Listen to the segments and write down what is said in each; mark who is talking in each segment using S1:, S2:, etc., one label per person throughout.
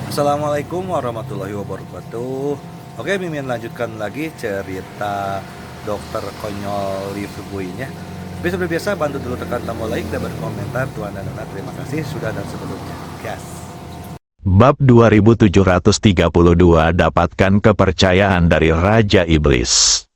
S1: Assalamualaikum warahmatullahi wabarakatuh. Oke, Mimin lanjutkan lagi cerita dokter konyol Lee Fugui-nya. Tapi seperti biasa, bantu dulu tekan tombol like dan berkomentar. Tuan dan Nona, terima kasih sudah dan sebelumnya. Gas.
S2: Bab 2732 dapatkan kepercayaan dari Raja Iblis.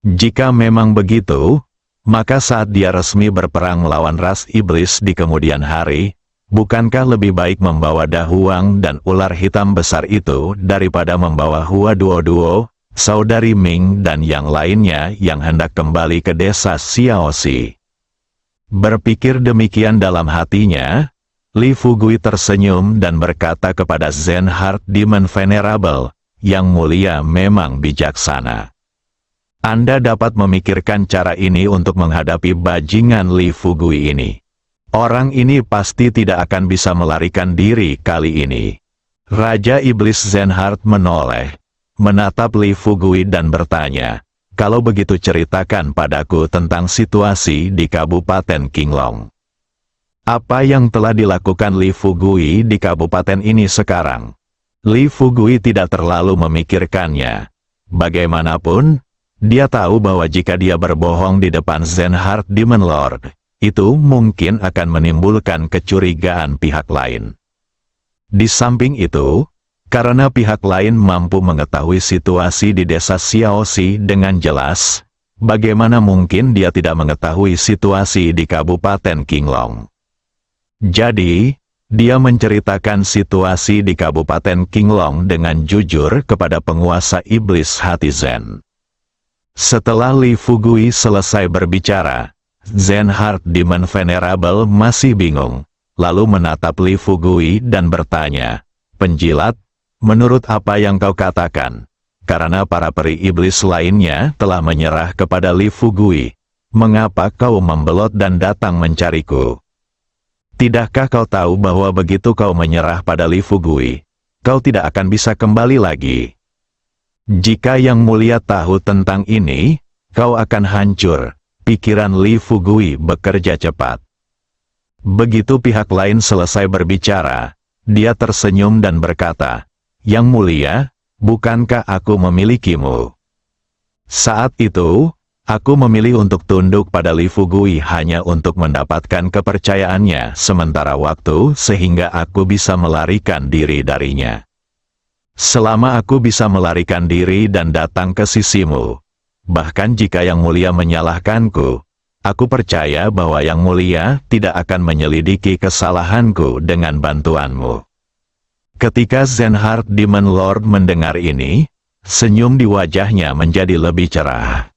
S2: Jika memang begitu, maka saat dia resmi berperang melawan ras iblis di kemudian hari, bukankah lebih baik membawa Dahuang dan ular hitam besar itu daripada membawa Hua Duo-Duo, saudari Ming dan yang lainnya yang hendak kembali ke desa Xiaoxi? Berpikir demikian dalam hatinya, Li Fugui tersenyum dan berkata kepada Zenhard Demon Venerable, "Yang mulia memang bijaksana. Anda dapat memikirkan cara ini untuk menghadapi bajingan Li Fugui ini. Orang ini pasti tidak akan bisa melarikan diri kali ini." Raja Iblis Zenhard menoleh, menatap Li Fugui dan bertanya, "Kalau begitu ceritakan padaku tentang situasi di Kabupaten Qinglong. Apa yang telah dilakukan Li Fugui di kabupaten ini sekarang?" Li Fugui tidak terlalu memikirkannya. Bagaimanapun, dia tahu bahwa jika dia berbohong di depan Zenhard Demon Lord, itu mungkin akan menimbulkan kecurigaan pihak lain. Di samping itu, karena pihak lain mampu mengetahui situasi di desa Xiaoxi dengan jelas, bagaimana mungkin dia tidak mengetahui situasi di Kabupaten Qinglong? Jadi, dia menceritakan situasi di Kabupaten Qinglong dengan jujur kepada penguasa iblis hati Zen. Setelah Li Fugui selesai berbicara, Zenhard Demon Venerable masih bingung, lalu menatap Li Fugui dan bertanya, "Penjilat, menurut apa yang kau katakan, karena para peri iblis lainnya telah menyerah kepada Li Fugui, mengapa kau membelot dan datang mencariku? Tidakkah kau tahu bahwa begitu kau menyerah pada Li Fugui, kau tidak akan bisa kembali lagi? Jika Yang Mulia tahu tentang ini, kau akan hancur." Pikiran Li Fugui bekerja cepat. Begitu pihak lain selesai berbicara, dia tersenyum dan berkata, "Yang Mulia, bukankah aku memilikimu?" Saat itu, aku memilih untuk tunduk pada Li Fugui hanya untuk mendapatkan kepercayaannya sementara waktu sehingga aku bisa melarikan diri darinya. Selama aku bisa melarikan diri dan datang ke sisimu, bahkan jika Yang Mulia menyalahkanku, aku percaya bahwa Yang Mulia tidak akan menyelidiki kesalahanku dengan bantuanmu." Ketika Zenhard Demon Lord mendengar ini, senyum di wajahnya menjadi lebih cerah.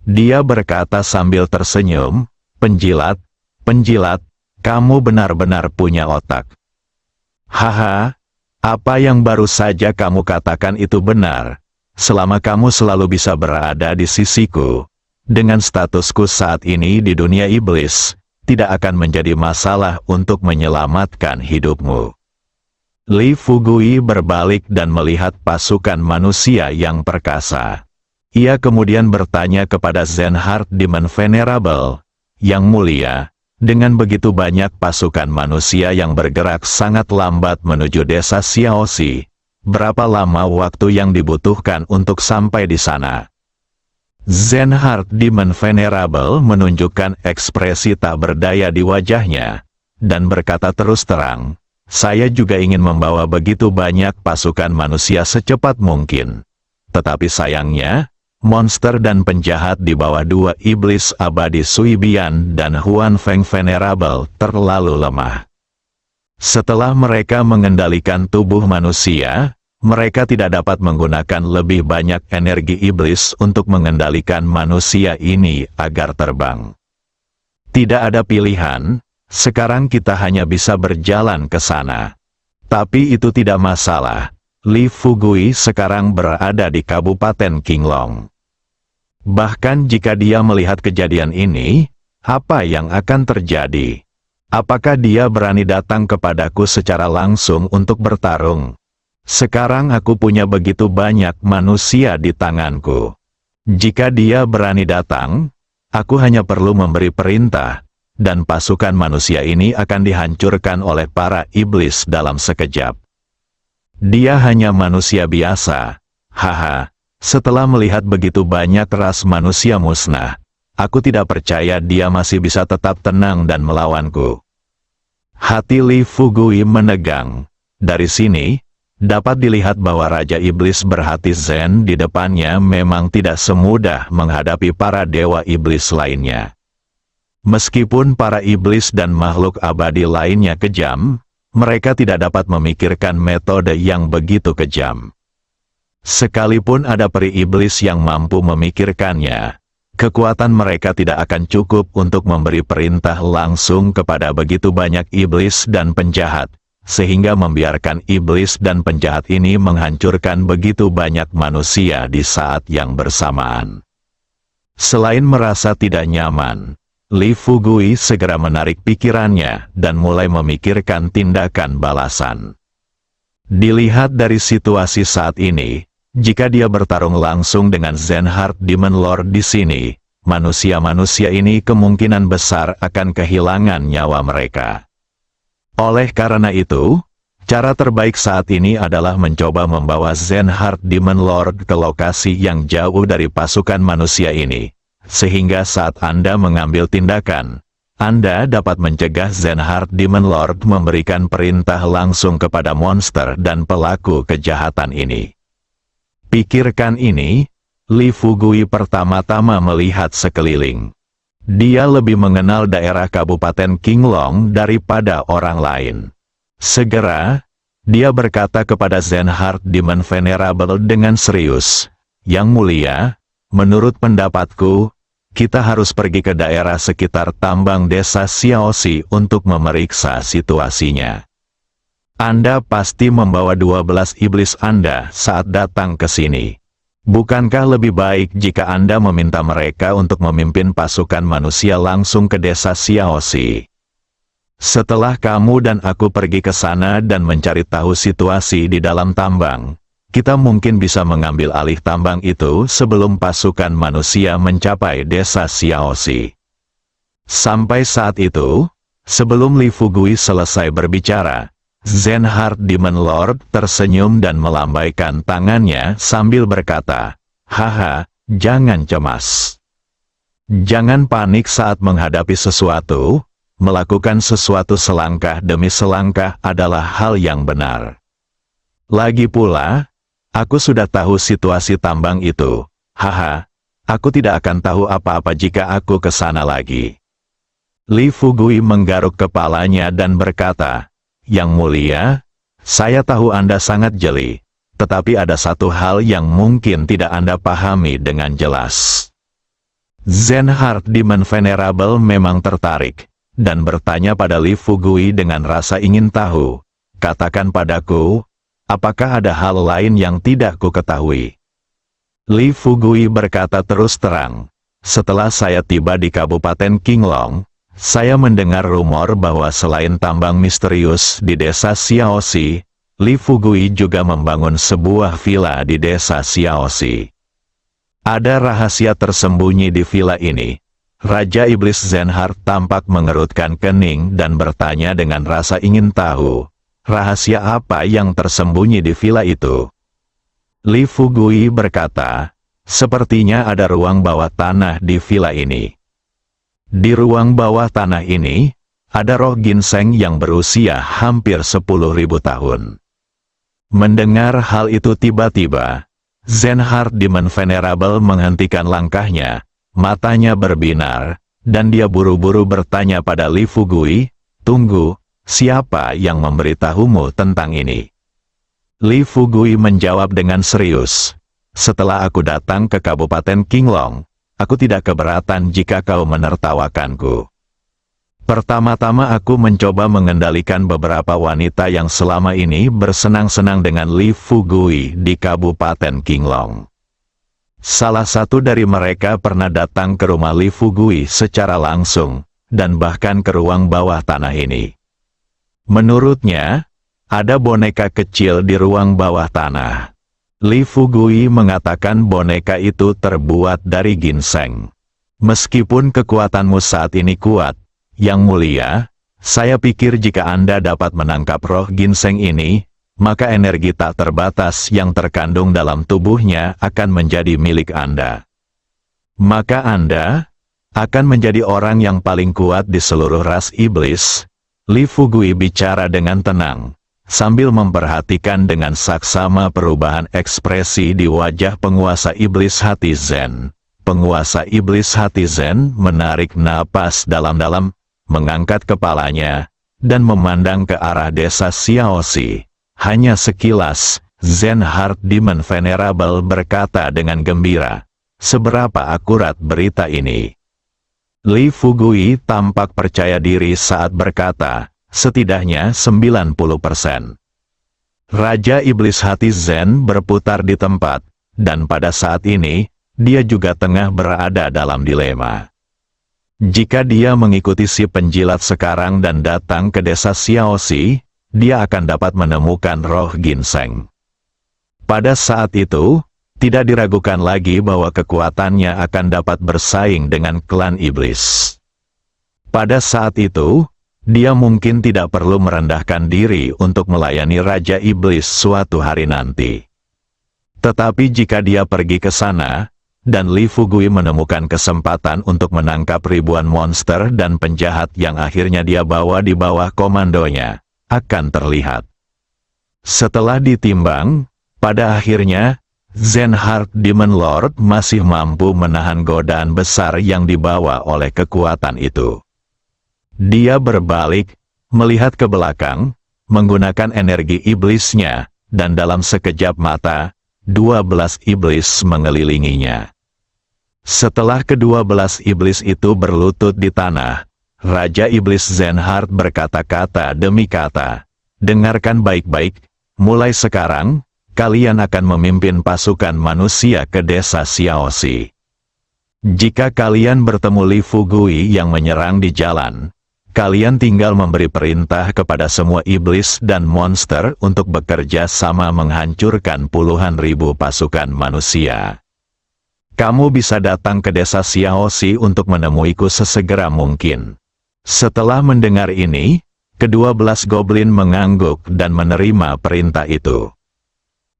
S2: Dia berkata sambil tersenyum, "Penjilat, penjilat, kamu benar-benar punya otak. Haha, apa yang baru saja kamu katakan itu benar. Selama kamu selalu bisa berada di sisiku, dengan statusku saat ini di dunia iblis, tidak akan menjadi masalah untuk menyelamatkan hidupmu." Li Fugui berbalik dan melihat pasukan manusia yang perkasa. Ia kemudian bertanya kepada Zenhard Demon Venerable, "Yang Mulia, dengan begitu banyak pasukan manusia yang bergerak sangat lambat menuju desa Xiaoxi, berapa lama waktu yang dibutuhkan untuk sampai di sana?" Zenhard Demon Venerable menunjukkan ekspresi tak berdaya di wajahnya, dan berkata terus terang, "Saya juga ingin membawa begitu banyak pasukan manusia secepat mungkin. Tetapi sayangnya, monster dan penjahat di bawah dua iblis abadi Sui Bian dan Huan Feng Venerable terlalu lemah. Setelah mereka mengendalikan tubuh manusia, mereka tidak dapat menggunakan lebih banyak energi iblis untuk mengendalikan manusia ini agar terbang. Tidak ada pilihan, sekarang kita hanya bisa berjalan ke sana. Tapi itu tidak masalah, Li Fugui sekarang berada di Kabupaten Qinglong. Bahkan jika dia melihat kejadian ini, apa yang akan terjadi? Apakah dia berani datang kepadaku secara langsung untuk bertarung? Sekarang aku punya begitu banyak manusia di tanganku. Jika dia berani datang, aku hanya perlu memberi perintah, dan pasukan manusia ini akan dihancurkan oleh para iblis dalam sekejap. Dia hanya manusia biasa. Haha, setelah melihat begitu banyak ras manusia musnah, aku tidak percaya dia masih bisa tetap tenang dan melawanku. Hati Li Fugui menegang. Dari sini, dapat dilihat bahwa Raja Iblis berhati zen di depannya memang tidak semudah menghadapi para dewa iblis lainnya. Meskipun para iblis dan makhluk abadi lainnya kejam, mereka tidak dapat memikirkan metode yang begitu kejam. Sekalipun ada peri iblis yang mampu memikirkannya, kekuatan mereka tidak akan cukup untuk memberi perintah langsung kepada begitu banyak iblis dan penjahat, sehingga membiarkan iblis dan penjahat ini menghancurkan begitu banyak manusia di saat yang bersamaan. Selain merasa tidak nyaman, Li Fugui segera menarik pikirannya dan mulai memikirkan tindakan balasan. Dilihat dari situasi saat ini, jika dia bertarung langsung dengan Zenhard Demon Lord di sini, manusia-manusia ini kemungkinan besar akan kehilangan nyawa mereka. Oleh karena itu, cara terbaik saat ini adalah mencoba membawa Zenhard Demon Lord ke lokasi yang jauh dari pasukan manusia ini. Sehingga saat Anda mengambil tindakan, Anda dapat mencegah Zenhard Demon Lord memberikan perintah langsung kepada monster dan pelaku kejahatan ini. Pikirkan ini, Li Fugui pertama-tama melihat sekeliling. Dia lebih mengenal daerah Kabupaten Qinglong daripada orang lain. Segera, dia berkata kepada Zenhard Demon Venerable dengan serius, "Yang mulia, menurut pendapatku, kita harus pergi ke daerah sekitar tambang desa Xiaoxi untuk memeriksa situasinya. Anda pasti membawa 12 iblis Anda saat datang ke sini. Bukankah lebih baik jika Anda meminta mereka untuk memimpin pasukan manusia langsung ke desa Xiaoxi? Setelah kamu dan aku pergi ke sana dan mencari tahu situasi di dalam tambang, kita mungkin bisa mengambil alih tambang itu sebelum pasukan manusia mencapai desa Xiaoxi." Sampai saat itu, sebelum Li Fugui selesai berbicara, Zenhard Demon Lord tersenyum dan melambaikan tangannya sambil berkata, "Haha, jangan cemas. Jangan panik saat menghadapi sesuatu, melakukan sesuatu selangkah demi selangkah adalah hal yang benar. Lagi pula, aku sudah tahu situasi tambang itu. Haha, aku tidak akan tahu apa-apa jika aku ke sana lagi." Li Fugui menggaruk kepalanya dan berkata, "Yang mulia, saya tahu Anda sangat jeli, tetapi ada satu hal yang mungkin tidak Anda pahami dengan jelas." Zenhard Demon Venerable memang tertarik, dan bertanya pada Li Fugui dengan rasa ingin tahu, "Katakan padaku, apakah ada hal lain yang tidak ku ketahui?" Li Fugui berkata terus terang, "Setelah saya tiba di Kabupaten Qinglong, saya mendengar rumor bahwa selain tambang misterius di desa Xiaoxi, Li Fugui juga membangun sebuah villa di desa Xiaoxi. Ada rahasia tersembunyi di villa ini." Raja Iblis Zenhard tampak mengerutkan kening dan bertanya dengan rasa ingin tahu, "Rahasia apa yang tersembunyi di villa itu?" Li Fugui berkata, "Sepertinya ada ruang bawah tanah di villa ini. Di ruang bawah tanah ini, ada roh ginseng yang berusia hampir 10.000 tahun." Mendengar hal itu tiba-tiba, Zenhard Demon Venerable menghentikan langkahnya, matanya berbinar, dan dia buru-buru bertanya pada Li Fugui, "Tunggu, siapa yang memberitahumu tentang ini?" Li Fugui menjawab dengan serius, "Setelah aku datang ke Kabupaten Qinglong, aku tidak keberatan jika kau menertawakanku. Pertama-tama aku mencoba mengendalikan beberapa wanita yang selama ini bersenang-senang dengan Li Fugui di Kabupaten Qinglong. Salah satu dari mereka pernah datang ke rumah Li Fugui secara langsung, dan bahkan ke ruang bawah tanah ini. Menurutnya, ada boneka kecil di ruang bawah tanah. Li Fugui mengatakan boneka itu terbuat dari ginseng. Meskipun kekuatanmu saat ini kuat, Yang mulia, saya pikir jika Anda dapat menangkap roh ginseng ini, maka energi tak terbatas yang terkandung dalam tubuhnya akan menjadi milik Anda. Maka Anda akan menjadi orang yang paling kuat di seluruh ras iblis. Li Fugui bicara dengan tenang, sambil memperhatikan dengan saksama perubahan ekspresi di wajah penguasa iblis hati Zen. Penguasa iblis hati Zen menarik napas dalam-dalam, mengangkat kepalanya, dan memandang ke arah desa Xiaoxi. Hanya sekilas, Zen Heart Demon Venerable berkata dengan gembira, "Seberapa akurat berita ini?" Li Fugui tampak percaya diri saat berkata, "Setidaknya 90%. Raja Iblis hati Zen berputar di tempat, dan pada saat ini, dia juga tengah berada dalam dilema. Jika dia mengikuti si penjilat sekarang dan datang ke desa Xiaoxi, dia akan dapat menemukan roh ginseng. Pada saat itu, tidak diragukan lagi bahwa kekuatannya akan dapat bersaing dengan klan iblis. Pada saat itu, dia mungkin tidak perlu merendahkan diri untuk melayani Raja Iblis suatu hari nanti. Tetapi jika dia pergi ke sana, dan Li Fugui menemukan kesempatan untuk menangkap ribuan monster dan penjahat yang akhirnya dia bawa di bawah komandonya, akan terlihat. Setelah ditimbang, pada akhirnya, Zen Heart Demon Lord masih mampu menahan godaan besar yang dibawa oleh kekuatan itu. Dia berbalik, melihat ke belakang, menggunakan energi iblisnya, dan dalam sekejap mata, 12 iblis mengelilinginya. Setelah ke-12 iblis itu berlutut di tanah, Raja Iblis Zen Heart berkata-kata demi kata, "Dengarkan baik-baik, mulai sekarang, kalian akan memimpin pasukan manusia ke desa Xiaoxi. Jika kalian bertemu Li Fugui yang menyerang di jalan, kalian tinggal memberi perintah kepada semua iblis dan monster untuk bekerja sama menghancurkan puluhan ribu pasukan manusia. Kamu bisa datang ke desa Xiaoxi untuk menemuiku sesegera mungkin." Setelah mendengar ini, ke-12 goblin mengangguk dan menerima perintah itu.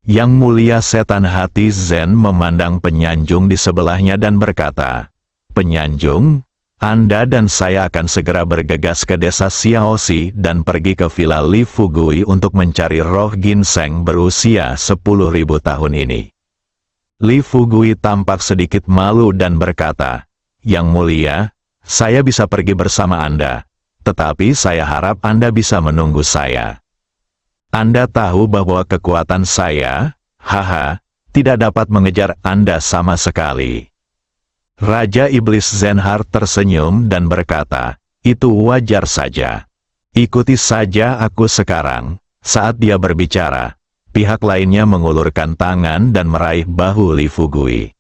S2: Yang mulia setan hati Zen memandang penyanjung di sebelahnya dan berkata, "Penyanjung, Anda dan saya akan segera bergegas ke desa Xiaoxi dan pergi ke Villa Li Fugui untuk mencari roh ginseng berusia 10.000 tahun ini." Li Fugui tampak sedikit malu dan berkata, "Yang mulia, saya bisa pergi bersama Anda, tetapi saya harap Anda bisa menunggu saya. Anda tahu bahwa kekuatan saya, tidak dapat mengejar Anda sama sekali." Raja Iblis Zen Heart tersenyum dan berkata, "Itu wajar saja. Ikuti saja aku sekarang." Saat dia berbicara, pihak lainnya mengulurkan tangan dan meraih bahu Li Fugui.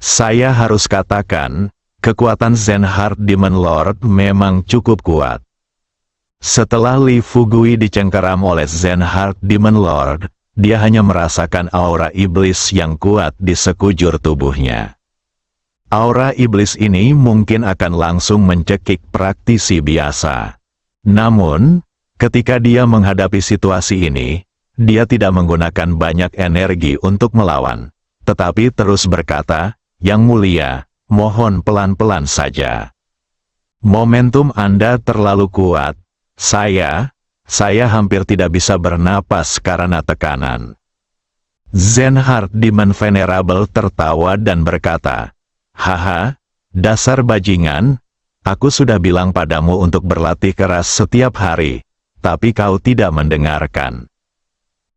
S2: Saya harus katakan, kekuatan Zen Heart Demon Lord memang cukup kuat. Setelah Li Fugui dicengkeram oleh Zen Heart Demon Lord, dia hanya merasakan aura iblis yang kuat di sekujur tubuhnya. Aura iblis ini mungkin akan langsung mencekik praktisi biasa. Namun, ketika dia menghadapi situasi ini, dia tidak menggunakan banyak energi untuk melawan, tetapi terus berkata, "Yang mulia, mohon pelan-pelan saja. Momentum Anda terlalu kuat. Saya hampir tidak bisa bernapas karena tekanan." Zen Heart Demon Venerable tertawa dan berkata, Dasar bajingan, aku sudah bilang padamu untuk berlatih keras setiap hari, tapi kau tidak mendengarkan.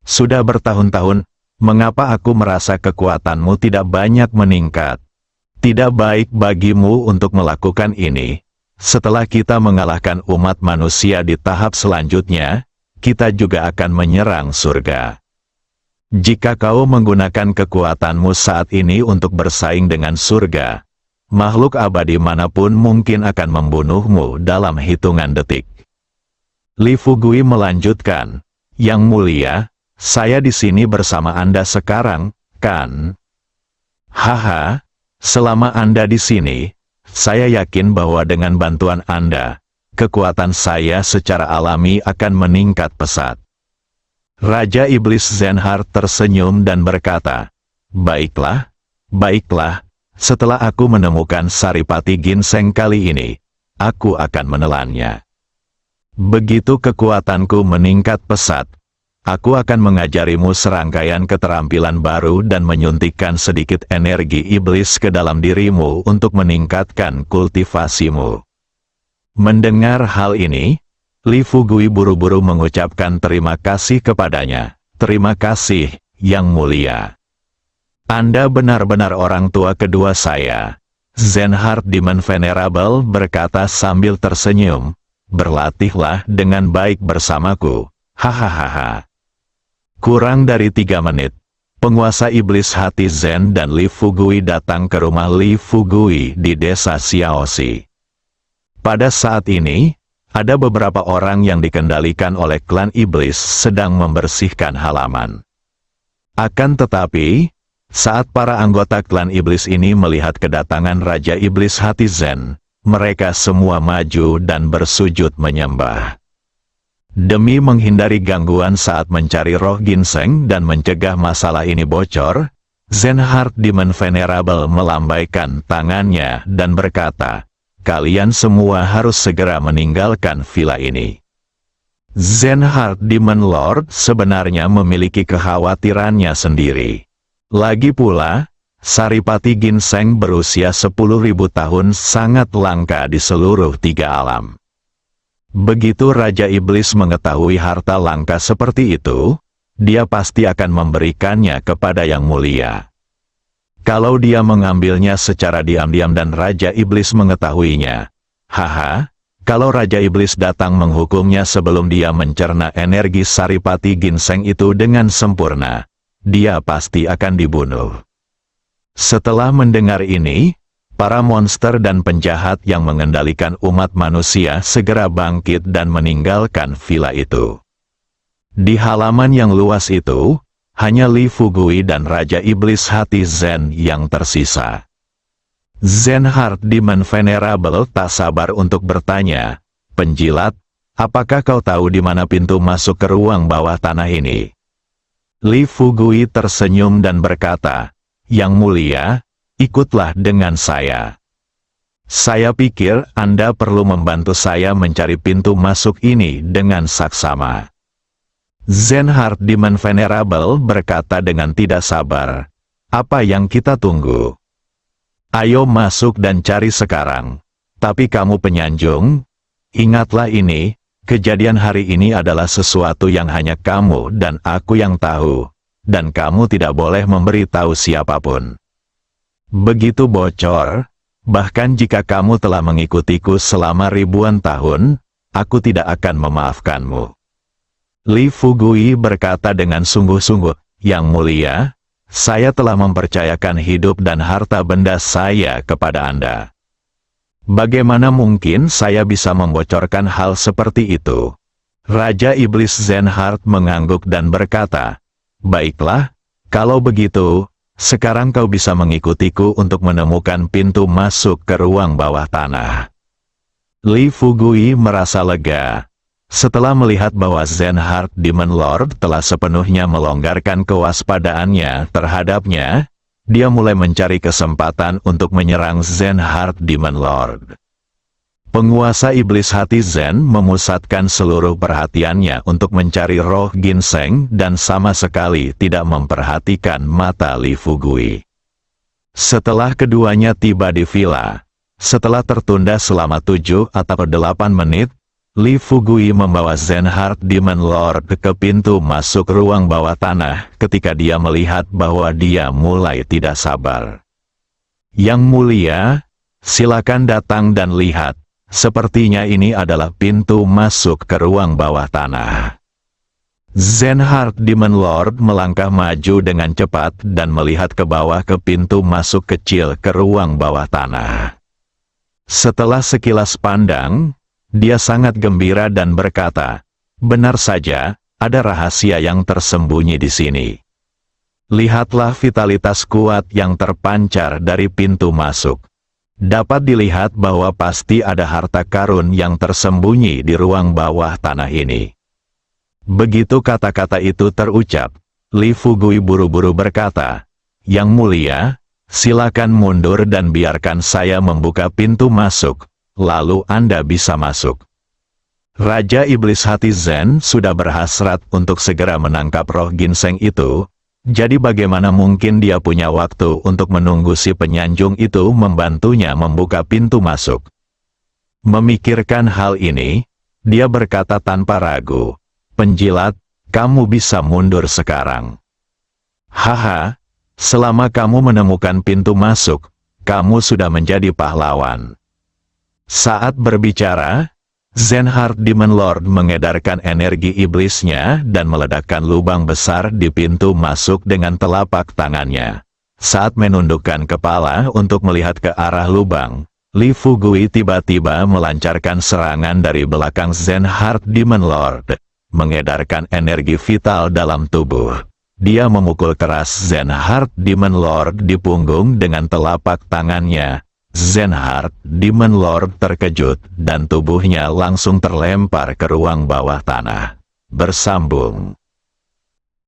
S2: Sudah bertahun-tahun, mengapa aku merasa kekuatanmu tidak banyak meningkat? Tidak baik bagimu untuk melakukan ini. Setelah kita mengalahkan umat manusia di tahap selanjutnya, kita juga akan menyerang surga. Jika kau menggunakan kekuatanmu saat ini untuk bersaing dengan surga, makhluk abadi manapun mungkin akan membunuhmu dalam hitungan detik. Li Fugui melanjutkan, "Yang mulia, saya di sini bersama Anda sekarang, kan? Selama Anda di sini, saya yakin bahwa dengan bantuan Anda, kekuatan saya secara alami akan meningkat pesat. Raja Iblis Zenhart tersenyum dan berkata, "Baiklah, baiklah, setelah aku menemukan saripati ginseng kali ini, aku akan menelannya. Begitu kekuatanku meningkat pesat, aku akan mengajarimu serangkaian keterampilan baru dan menyuntikkan sedikit energi iblis ke dalam dirimu untuk meningkatkan kultivasimu." Mendengar hal ini, Li Fugui buru-buru mengucapkan terima kasih kepadanya. "Terima kasih, Yang Mulia. Anda benar-benar orang tua kedua saya." Zenhart Demon Venerable berkata sambil tersenyum, "Berlatihlah dengan baik bersamaku. Hahaha." Kurang dari 3 menit, penguasa iblis hati Zen dan Li Fugui datang ke rumah Li Fugui di desa Xiaoxi. Pada saat ini, ada beberapa orang yang dikendalikan oleh klan iblis sedang membersihkan halaman. Akan tetapi, saat para anggota klan iblis ini melihat kedatangan Raja Iblis Hati Zen, mereka semua maju dan bersujud menyembah. Demi menghindari gangguan saat mencari roh ginseng dan mencegah masalah ini bocor, Zenhart Demon Venerable melambaikan tangannya dan berkata, "Kalian semua harus segera meninggalkan villa ini." Zenhart Demon Lord sebenarnya memiliki kekhawatirannya sendiri. Lagi pula, saripati ginseng berusia 10.000 tahun sangat langka di seluruh 3 alam. Begitu Raja Iblis mengetahui harta langka seperti itu, dia pasti akan memberikannya kepada Yang Mulia. Kalau dia mengambilnya secara diam-diam dan Raja Iblis mengetahuinya, kalau Raja Iblis datang menghukumnya sebelum dia mencerna energi saripati ginseng itu dengan sempurna, dia pasti akan dibunuh. Setelah mendengar ini, para monster dan penjahat yang mengendalikan umat manusia segera bangkit dan meninggalkan villa itu. Di halaman yang luas itu, hanya Li Fugui dan Raja Iblis Hati Zen yang tersisa. Zenhart Demon Venerable tak sabar untuk bertanya, "Penjilat, apakah kau tahu di mana pintu masuk ke ruang bawah tanah ini?" Li Fugui tersenyum dan berkata, "Yang Mulia, ikutlah dengan saya. Saya pikir Anda perlu membantu saya mencari pintu masuk ini dengan saksama." Zenhart Demon Venerable berkata dengan tidak sabar, "Apa yang kita tunggu? Ayo masuk dan cari sekarang. Tapi kamu penyanjung, ingatlah ini, kejadian hari ini adalah sesuatu yang hanya kamu dan aku yang tahu, dan kamu tidak boleh memberitahu siapapun. Begitu bocor, bahkan jika kamu telah mengikutiku selama ribuan tahun, aku tidak akan memaafkanmu." Li Fugui berkata dengan sungguh-sungguh, "Yang Mulia, saya telah mempercayakan hidup dan harta benda saya kepada Anda. Bagaimana mungkin saya bisa membocorkan hal seperti itu?" Raja Iblis Zenhart mengangguk dan berkata, "Baiklah, kalau begitu, sekarang kau bisa mengikutiku untuk menemukan pintu masuk ke ruang bawah tanah." Li Fugui merasa lega. Setelah melihat bahwa Zenhart Demon Lord telah sepenuhnya melonggarkan kewaspadaannya terhadapnya, dia mulai mencari kesempatan untuk menyerang Zenhart Demon Lord. Penguasa iblis hati Zen memusatkan seluruh perhatiannya untuk mencari roh ginseng dan sama sekali tidak memperhatikan mata Li Fugui. Setelah keduanya tiba di villa, setelah tertunda selama 7 atau 8 menit, Li Fugui membawa Zenhart Demon Lord ke pintu masuk ruang bawah tanah ketika dia melihat bahwa dia mulai tidak sabar. "Yang Mulia, silakan datang dan lihat. Sepertinya ini adalah pintu masuk ke ruang bawah tanah." Zenhart Demon Lord melangkah maju dengan cepat dan melihat ke bawah ke pintu masuk kecil ke ruang bawah tanah. Setelah sekilas pandang, dia sangat gembira dan berkata, "Benar saja, ada rahasia yang tersembunyi di sini. Lihatlah vitalitas kuat yang terpancar dari pintu masuk. Dapat dilihat bahwa pasti ada harta karun yang tersembunyi di ruang bawah tanah ini." Begitu kata-kata itu terucap, Li Fugui buru-buru berkata, "Yang mulia, silakan mundur dan biarkan saya membuka pintu masuk, lalu Anda bisa masuk." Raja Iblis hati Zen sudah berhasrat untuk segera menangkap roh ginseng itu, jadi bagaimana mungkin dia punya waktu untuk menunggu si penyanjung itu membantunya membuka pintu masuk. Memikirkan hal ini, dia berkata tanpa ragu, "Penjilat, kamu bisa mundur sekarang." "Haha, selama kamu menemukan pintu masuk, kamu sudah menjadi pahlawan." Saat berbicara, Zenhard Demon Lord mengedarkan energi iblisnya dan meledakkan lubang besar di pintu masuk dengan telapak tangannya. Saat menundukkan kepala untuk melihat ke arah lubang, Li Fugui tiba-tiba melancarkan serangan dari belakang Zenhard Demon Lord, mengedarkan energi vital dalam tubuh. Dia memukul keras Zenhard Demon Lord di punggung dengan telapak tangannya. Zenhard Demon Lord terkejut dan tubuhnya langsung terlempar ke ruang bawah tanah. Bersambung.